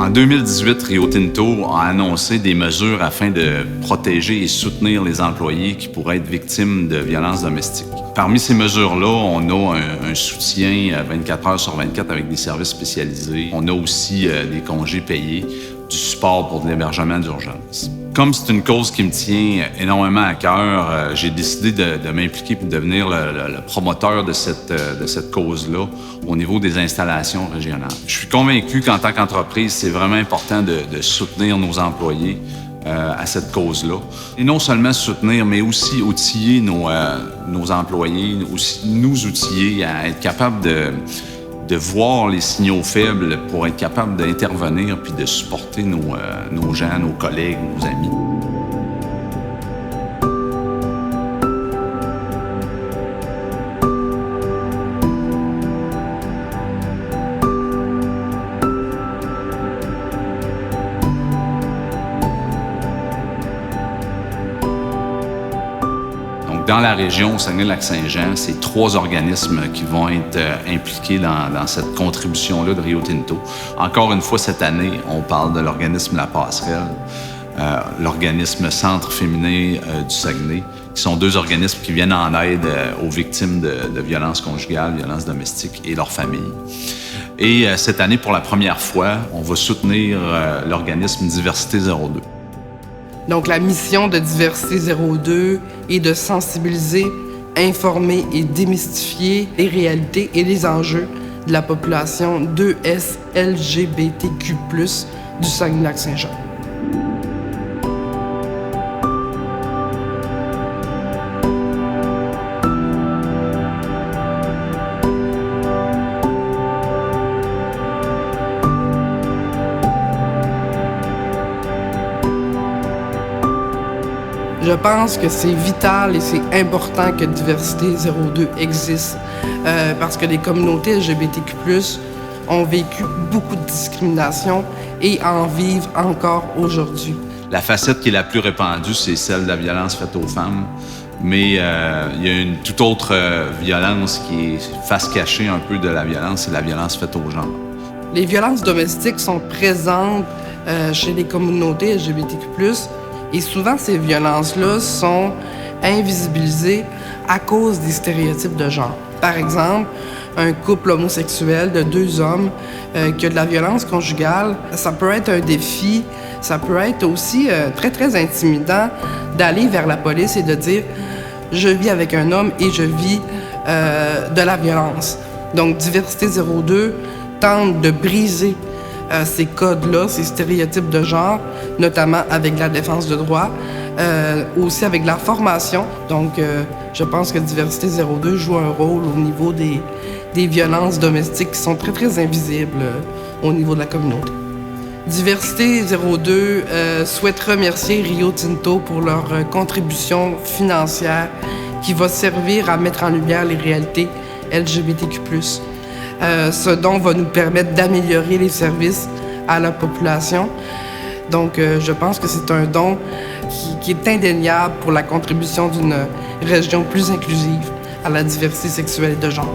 En 2018, Rio Tinto a annoncé des mesures afin de protéger et soutenir les employés qui pourraient être victimes de violences domestiques. Parmi ces mesures-là, on a un soutien 24 heures sur 24 avec des services spécialisés. On a aussi des congés payés, du support pour de l'hébergement d'urgence. Comme c'est une cause qui me tient énormément à cœur, j'ai décidé de m'impliquer et de devenir le promoteur de cette cause-là au niveau des installations régionales. Je suis convaincu qu'en tant qu'entreprise, c'est vraiment important de soutenir nos employés à cette cause-là. Et non seulement soutenir, mais aussi outiller nos employés, aussi nous outiller à être capables de voir les signaux faibles pour être capable d'intervenir puis de supporter nos gens, nos collègues, nos amis. Dans la région Saguenay-Lac-Saint-Jean, c'est 3 organismes qui vont être impliqués dans cette contribution-là de Rio Tinto. Encore une fois, cette année, on parle de l'organisme La Passerelle, l'organisme Centre féminin du Saguenay, qui sont 2 organismes qui viennent en aide aux victimes de violences conjugales, violences domestiques et leurs familles. Et cette année, pour la première fois, on va soutenir l'organisme Diversité 02. Donc, la mission de Diversité 02 est de sensibiliser, informer et démystifier les réalités et les enjeux de la population 2S LGBTQ+, du Saguenay-Lac-Saint-Jean. Je pense que c'est vital et c'est important que Diversité 02 existe parce que les communautés LGBTQ+, ont vécu beaucoup de discrimination et en vivent encore aujourd'hui. La facette qui est la plus répandue, c'est celle de la violence faite aux femmes, mais il y a une toute autre violence qui est face cachée un peu de la violence, c'est la violence faite aux genres. Les violences domestiques sont présentes chez les communautés LGBTQ+, et souvent, ces violences-là sont invisibilisées à cause des stéréotypes de genre. Par exemple, un couple homosexuel de 2 hommes qui a de la violence conjugale, ça peut être un défi, ça peut être aussi très, très intimidant d'aller vers la police et de dire « je vis avec un homme et je vis de la violence ». Donc, Diversité 02 tente de briser ces codes-là, ces stéréotypes de genre, notamment avec la défense de droit, aussi avec la formation. Donc, je pense que Diversité 02 joue un rôle au niveau des violences domestiques qui sont très, très invisibles au niveau de la communauté. Diversité 02 souhaite remercier Rio Tinto pour leur contribution financière qui va servir à mettre en lumière les réalités LGBTQ+. Ce don va nous permettre d'améliorer les services à la population. Donc, je pense que c'est un don qui est indéniable pour la contribution d'une région plus inclusive à la diversité sexuelle et de genre.